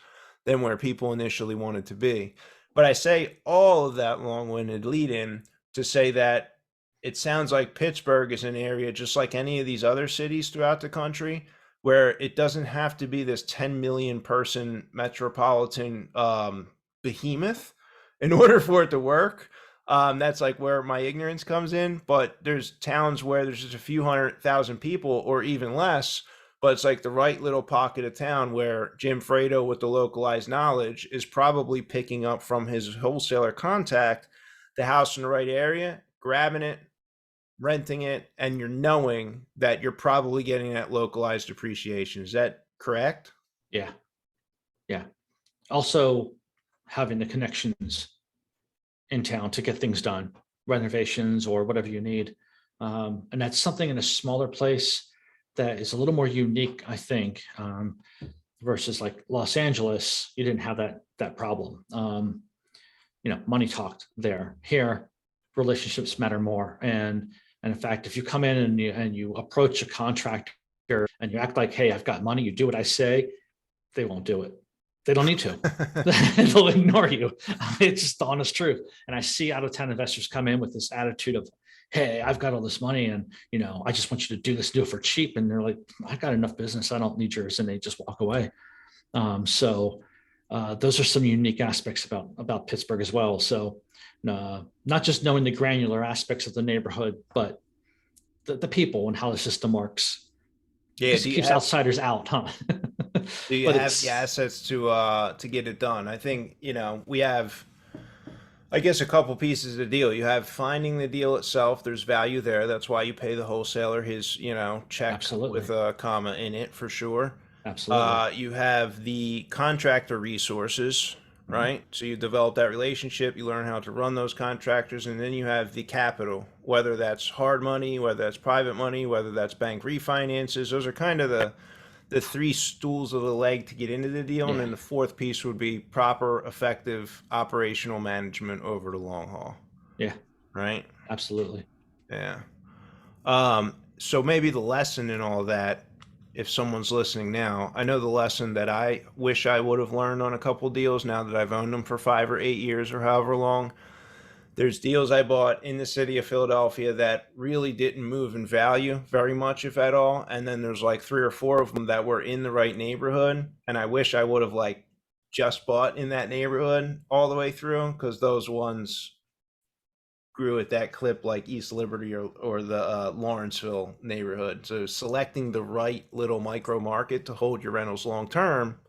[SPEAKER 1] than where people initially wanted to be. But I say all of that long-winded lead in to say that it sounds like Pittsburgh is an area just like any of these other cities throughout the country where it doesn't have to be this 10 million person metropolitan behemoth in order for it to work. That's like where my ignorance comes in. But there's towns where there's just a few 100,000 people or even less, but it's like the right little pocket of town where Jim Fredo with the localized knowledge is probably picking up from his wholesaler contact the house in the right area, grabbing it, renting it, and you're knowing that you're probably getting that localized appreciation. Is that correct?
[SPEAKER 2] Yeah. Yeah. Also having the connections in town to get things done, renovations or whatever you need. And that's something in a smaller place that is a little more unique, I think, versus like Los Angeles. You didn't have that problem. Money talked there. Here, relationships matter more. And in fact, if you come in and you approach a contractor and you act like, hey, I've got money, you do what I say, they won't do it. They don't need to. They'll ignore you. It's just the honest truth. And I see out of town investors come in with this attitude of, hey, I've got all this money and, I just want you to do it for cheap. And they're like, I got enough business. I don't need yours. And they just walk away. So those are some unique aspects about Pittsburgh as well. So not just knowing the granular aspects of the neighborhood, but the people and how the system works.
[SPEAKER 1] Yeah.
[SPEAKER 2] It keeps outsiders out, huh?
[SPEAKER 1] Do you have the assets to get it done? I think, we have, I guess, a couple pieces of the deal. You have finding the deal itself. There's value there. That's why you pay the wholesaler his, check
[SPEAKER 2] Absolutely.
[SPEAKER 1] with a comma in it for sure.
[SPEAKER 2] Absolutely.
[SPEAKER 1] You have the contractor resources, right? So you develop that relationship, you learn how to run those contractors, and then you have the capital, whether that's hard money, whether that's private money, whether that's bank refinances. Those are kind of the three stools of the leg to get into the deal.
[SPEAKER 2] Yeah.
[SPEAKER 1] And then the fourth piece would be proper, effective operational management over the long haul.
[SPEAKER 2] Yeah.
[SPEAKER 1] Right?
[SPEAKER 2] Absolutely.
[SPEAKER 1] Yeah. So maybe the lesson in all that, if someone's listening now, I know the lesson that I wish I would have learned on a couple deals now that I've owned them for 5 or 8 years or however long. There's deals I bought in the city of Philadelphia that really didn't move in value very much, if at all. And then there's like 3 or 4 of them that were in the right neighborhood. And I wish I would have like just bought in that neighborhood all the way through, because those ones grew at that clip like East Liberty or the Lawrenceville neighborhood. So selecting the right little micro market to hold your rentals long term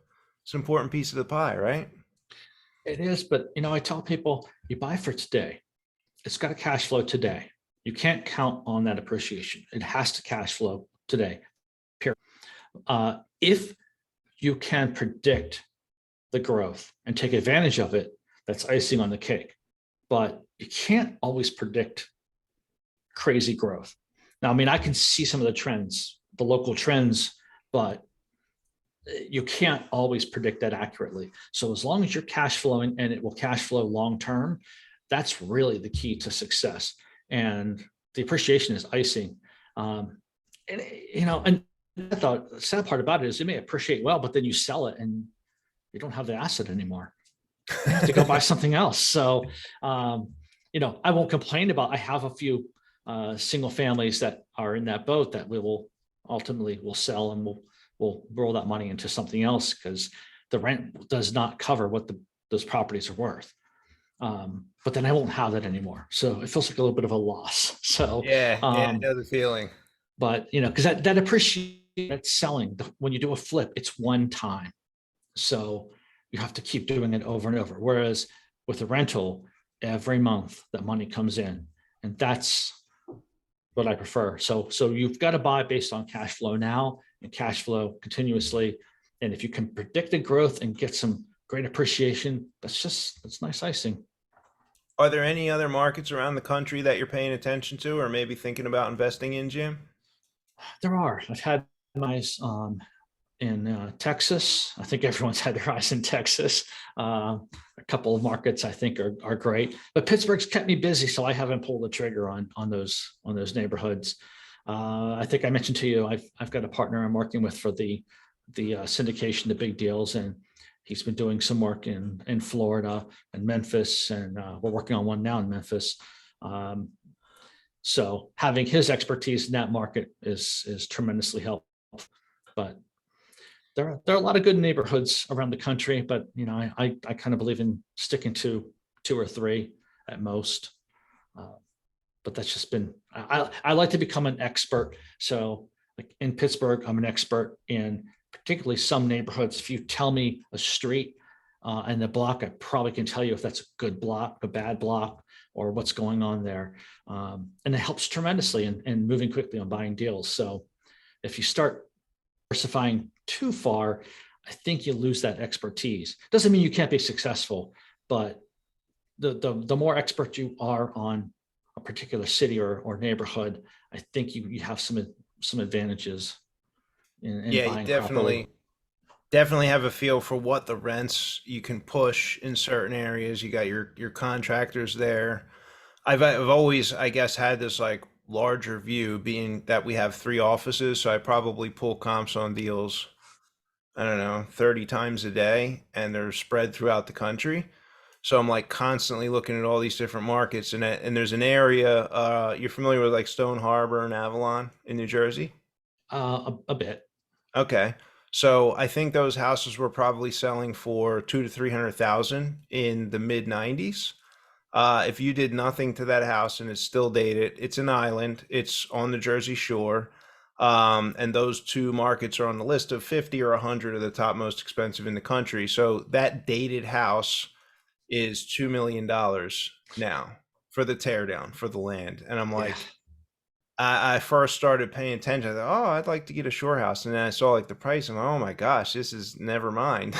[SPEAKER 1] is an important piece of the pie, right?
[SPEAKER 2] It is, but I tell people you buy for today. It's got to cash flow today. You can't count on that appreciation. It has to cash flow today. Period. If you can predict the growth and take advantage of it, that's icing on the cake. But you can't always predict crazy growth. Now, I mean, I can see some of the trends, the local trends, but you can't always predict that accurately. So as long as you're cash flowing and it will cash flow long term, that's really the key to success. And the appreciation is icing. And and I thought the sad part about it is you may appreciate well, but then you sell it and you don't have the asset anymore. You have to go buy something else. So I won't complain about. I have a few single families that are in that boat that we will ultimately sell, and we'll roll that money into something else because the rent does not cover what those properties are worth. But then I won't have that anymore. So it feels like a little bit of a loss. So
[SPEAKER 1] Yeah, I know the feeling.
[SPEAKER 2] but because that appreciation, that's selling. When you do a flip, it's one time. So you have to keep doing it over and over. Whereas with a rental, every month that money comes in, and that's what I prefer. So you've got to buy based on cash flow now and cash flow continuously. And if you can predict the growth and get some great appreciation, that's nice icing.
[SPEAKER 1] Are there any other markets around the country that you're paying attention to or maybe thinking about investing in, Jim?
[SPEAKER 2] There are. I've had my in Texas. I think everyone's had their eyes in Texas. A couple of markets I think are great, but Pittsburgh's kept me busy, so I haven't pulled the trigger on those neighborhoods. I think I mentioned to you I've got a partner I'm working with for the syndication, the big deals, and he's been doing some work in Florida and Memphis, and we're working on one now in Memphis. So having his expertise in that market is tremendously helpful. But there are a lot of good neighborhoods around the country, but I kind of believe in sticking to 2 or 3 at most. But that's just been, I like to become an expert. So like in Pittsburgh, I'm an expert in particularly some neighborhoods. If you tell me a street and the block, I probably can tell you if that's a good block, a bad block, or what's going on there. And it helps tremendously in moving quickly on buying deals. So if you start diversifying too far, I think you lose that expertise. Doesn't mean you can't be successful, but the more expert you are on a particular city or neighborhood, I think you have some advantages in
[SPEAKER 1] Yeah, you
[SPEAKER 2] buying properly.
[SPEAKER 1] definitely have a feel for what the rents you can push in certain areas. You got your contractors there. I've always, I guess, had this like larger view, being that we have 3 offices, so I probably pull comps on deals, I don't know, 30 times a day, and they're spread throughout the country. So I'm like constantly looking at all these different markets, and there's an area, you're familiar with like Stone Harbor and Avalon in New Jersey?
[SPEAKER 2] A bit.
[SPEAKER 1] Okay. So I think those houses were probably selling for 200 to 300,000 in the mid 90s. If you did nothing to that house and it's still dated, it's an island. It's on the Jersey Shore. And those 2 markets are on the list of 50 or 100 of the top most expensive in the country. So that dated house is $2 million now for the teardown for the land. And I'm
[SPEAKER 2] Yeah.
[SPEAKER 1] like, I first started paying attention. I thought, oh, I'd like to get a shore house, and then I saw like the price. I'm like, oh my gosh, this is never mind.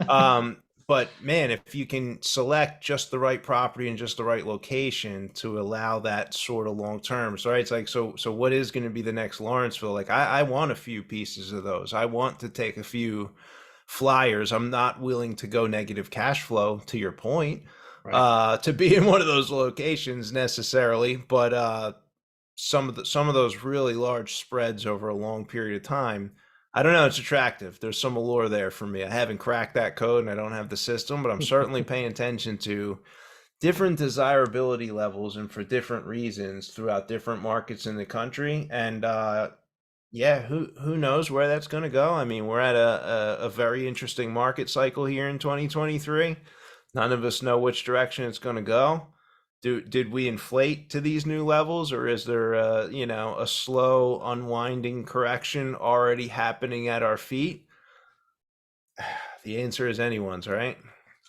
[SPEAKER 1] Um, but man, if you can select just the right property and just the right location to allow that sort of long term, so right, it's like so what is going to be the next Lawrenceville? Like I want a few pieces of those. I want to take a few flyers. I'm not willing to go negative cash flow, to your point,
[SPEAKER 2] Right.
[SPEAKER 1] to be in one of those locations necessarily, but some of those really large spreads over a long period of time, I don't know, it's attractive. There's some allure there for me. I haven't cracked that code and I don't have the system, but I'm certainly paying attention to different desirability levels and for different reasons throughout different markets in the country. And yeah, who knows where that's going to go? I mean, we're at a very interesting market cycle here in 2023. None of us know which direction it's going to go. Did we inflate to these new levels, or is there a slow unwinding correction already happening at our feet? The answer is anyone's, right?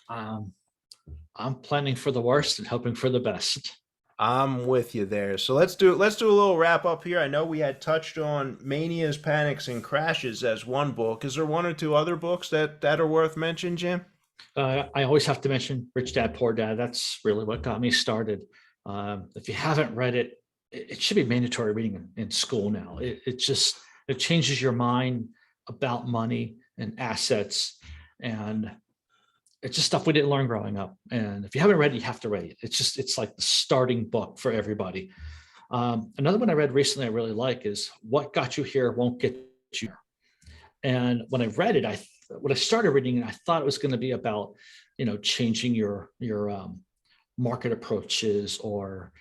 [SPEAKER 2] Um, I'm planning for the worst and hoping for the best.
[SPEAKER 1] I'm with you there. So let's do a little wrap up here. I know we had touched on manias, panics, and crashes as one book. Is there 1 or 2 other books that are worth mentioning, Jim?
[SPEAKER 2] I always have to mention Rich Dad Poor Dad. That's really what got me started. If you haven't read it, it should be mandatory reading in school now. It changes your mind about money and assets. And it's just stuff we didn't learn growing up. And if you haven't read it, you have to read it. It's like the starting book for everybody. Another one I read recently I really like is What Got You Here Won't Get You Here. And when I read it, when I started reading it, I thought it was going to be about, changing your market approaches or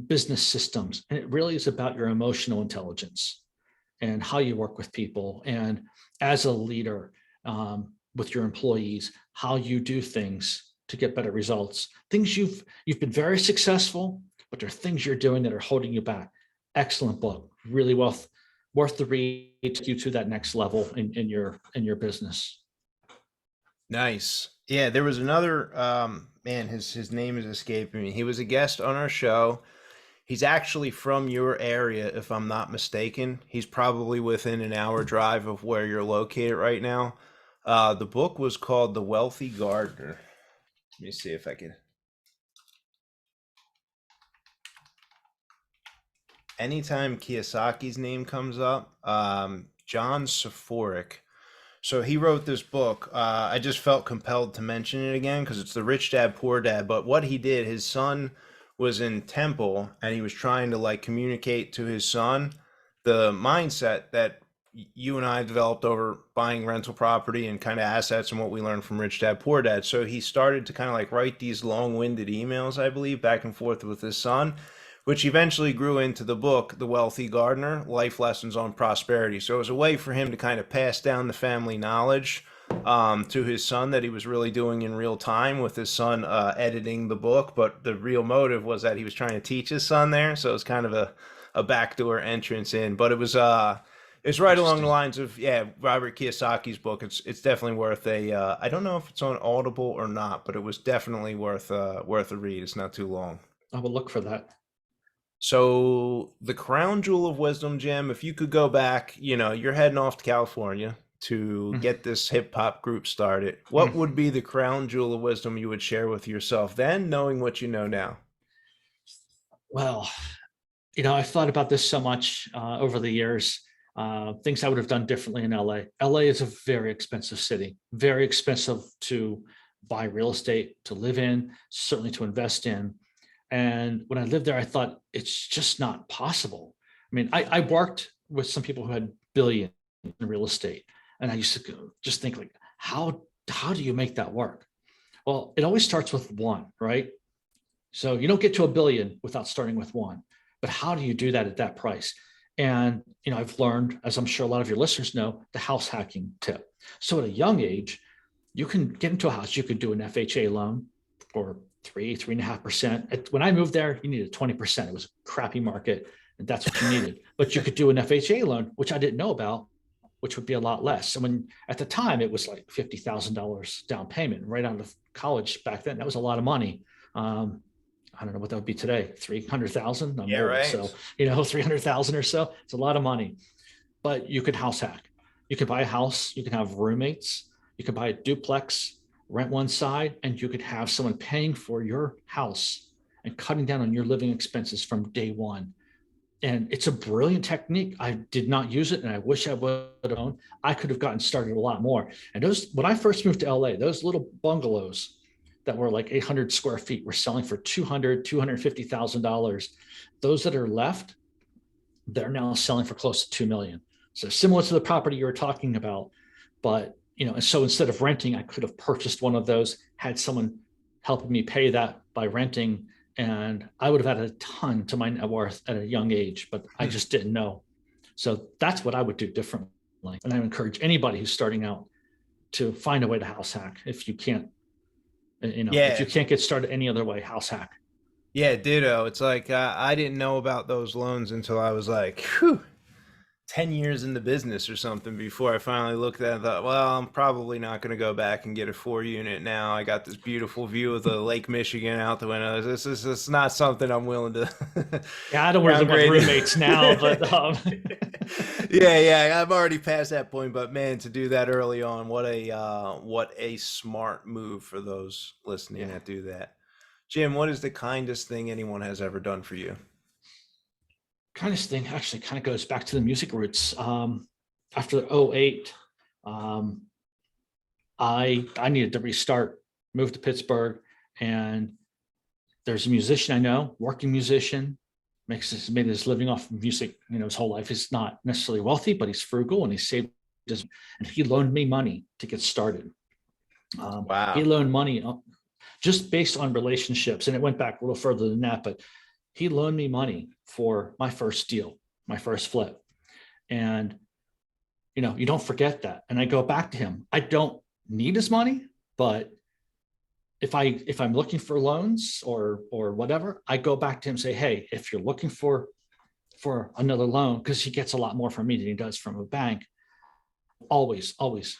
[SPEAKER 2] business systems. And it really is about your emotional intelligence and how you work with people. And as a leader, with your employees, how you do things to get better results. Things you've been very successful, but there are things you're doing that are holding you back. Excellent book, really worth the read to take you to that next level in your business.
[SPEAKER 1] Nice. Yeah, there was another man, his name is escaping me. He was a guest on our show. He's actually from your area, if I'm not mistaken. He's probably within an hour drive of where you're located right now. The book was called The Wealthy Gardener. Let me see if I can. Anytime Kiyosaki's name comes up, John Saforic. So he wrote this book. I just felt compelled to mention it again because it's the Rich Dad Poor Dad. But what he did, his son was in Temple, and he was trying to communicate to his son the mindset that you and I developed over buying rental property and kind of assets and what we learned from Rich Dad Poor Dad. So he started to kind of write these long-winded emails, I believe, back and forth with his son, which eventually grew into the book, The Wealthy Gardener, Life Lessons on Prosperity. So it was a way for him to kind of pass down the family knowledge to his son that he was really doing in real time, with his son editing the book. But the real motive was that he was trying to teach his son there. So it's kind of a backdoor entrance in. But it was it's right along the lines of, Robert Kiyosaki's book. It's definitely worth I don't know if it's on Audible or not, but it was definitely worth a read. It's not too long.
[SPEAKER 2] I will look for that.
[SPEAKER 1] So the crown jewel of wisdom, Jim, if you could go back, you're heading off to California to get this hip hop group started. What would be the crown jewel of wisdom you would share with yourself then, knowing what you know now?
[SPEAKER 2] Well, I've thought about this so much over the years. Things I would have done differently in LA. LA is a very expensive city, very expensive to buy real estate, to live in, certainly to invest in. And when I lived there, I thought it's just not possible. I mean, I worked with some people who had billions in real estate, and I used to just think how do you make that work? Well, it always starts with one, right? So you don't get to a billion without starting with one. But how do you do that at that price? And I've learned, as I'm sure a lot of your listeners know, the house hacking tip. So at a young age, you can get into a house. You could do an FHA loan for 3.5%. When I moved there, you needed 20%. It was a crappy market, and that's what you needed. But you could do an FHA loan, which I didn't know about, which would be a lot less. And at the time, it was like $50,000 down payment right out of college back then. That was a lot of money. I don't know what that would be today, 300,000.
[SPEAKER 1] Yeah, right.
[SPEAKER 2] So, 300,000 or so. It's a lot of money, but you could house hack. You could buy a house. You can have roommates. You could buy a duplex, rent one side, and you could have someone paying for your house and cutting down on your living expenses from day one. And it's a brilliant technique. I did not use it, and I wish I would have known. I could have gotten started a lot more. And when I first moved to LA, those little bungalows that were like 800 square feet were selling for $250,000. Those that are left, they're now selling for close to 2 million. So similar to the property you were talking about, but and so instead of renting, I could have purchased one of those, had someone helping me pay that by renting, and I would have added a ton to my net worth at a young age, but I just didn't know. So that's what I would do differently. And I encourage anybody who's starting out to find a way to house hack. If you can't, if you can't get started any other way, house hack.
[SPEAKER 1] Yeah, ditto. It's like I didn't know about those loans until I was 10 years in the business or something before I finally looked at it and thought, well, I'm probably not going to go back and get a 4-unit now. I got this beautiful view of the Lake Michigan out the window. This is not something I'm willing to.
[SPEAKER 2] Yeah, I don't worry about roommates now, but
[SPEAKER 1] yeah, I've already passed that point. But man, to do that early on, what a smart move for those listening that do that. Jim, what is the kindest thing anyone has ever done for you?
[SPEAKER 2] Kindest thing actually kind of goes back to the music roots. after '08, I needed to restart, moved to Pittsburgh, and there's a musician I know, working musician, made his living off of music, his whole life. He's not necessarily wealthy, but he's frugal and he saved his, and he loaned me money to get started. He
[SPEAKER 1] Wow.
[SPEAKER 2] loaned money just based on relationships, and it went back a little further than that, but he loaned me money for my first deal, my first flip. And, you don't forget that. And I go back to him. I don't need his money, but if I'm looking for loans or whatever, I go back to him and say, hey, if you're looking for another loan, because he gets a lot more from me than he does from a bank, always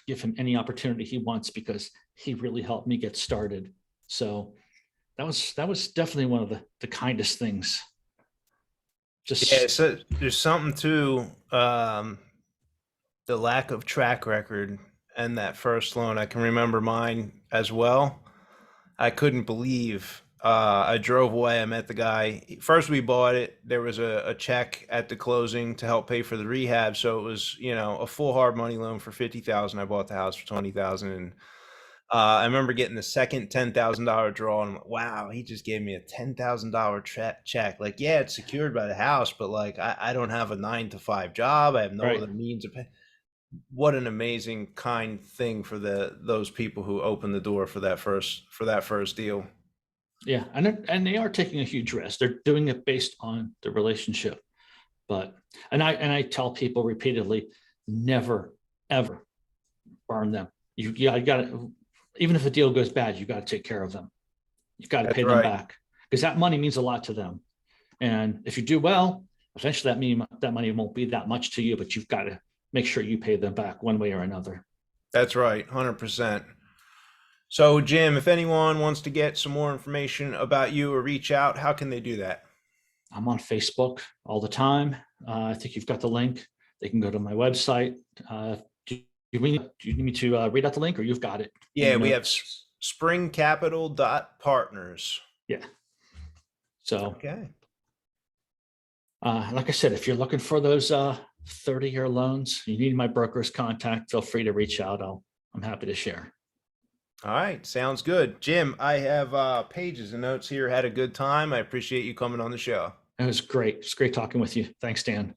[SPEAKER 2] give him any opportunity he wants, because he really helped me get started. So that was definitely one of the kindest things.
[SPEAKER 1] Yeah, so there's something to the lack of track record and that first loan. I can remember mine as well. I couldn't believe I drove away. I met the guy. First, we bought it. There was a check at the closing to help pay for the rehab. So it was, a full hard money loan for 50,000. I bought the house for 20,000. And I remember getting the second $10,000 draw, and I'm like, wow, he just gave me a $10,000 check. Like, yeah, it's secured by the house, but like, I don't have a 9 to 5 job. I have no
[SPEAKER 2] Right.
[SPEAKER 1] other means of pay. What an amazing, kind thing for those people who opened the door for that first deal.
[SPEAKER 2] Yeah, and they are taking a huge risk. They're doing it based on the relationship. But I tell people repeatedly, never ever burn them. You got to, even if a deal goes bad, you got to take care of them. You got to
[SPEAKER 1] That's
[SPEAKER 2] pay them
[SPEAKER 1] right.
[SPEAKER 2] back, because that money means a lot to them. And if you do well, eventually that money won't be that much to you, but you've got to make sure you pay them back one way or another.
[SPEAKER 1] That's right. 100%. So, Jim, if anyone wants to get some more information about you or reach out, how can they do that?
[SPEAKER 2] I'm on Facebook all the time. I think you've got the link. They can go to my website. Do you need me to read out the link, or you've got it in
[SPEAKER 1] Yeah,
[SPEAKER 2] your
[SPEAKER 1] we have
[SPEAKER 2] notes?
[SPEAKER 1] springcapital.partners.
[SPEAKER 2] Yeah. So,
[SPEAKER 1] Okay.
[SPEAKER 2] like I said, if you're looking for those 30-year loans, you need my broker's contact, feel free to reach out. I'm happy to share.
[SPEAKER 1] All right. Sounds good. Jim, I have pages and notes here. Had a good time. I appreciate you coming on the show.
[SPEAKER 2] It was great. It's great talking with you. Thanks, Dan.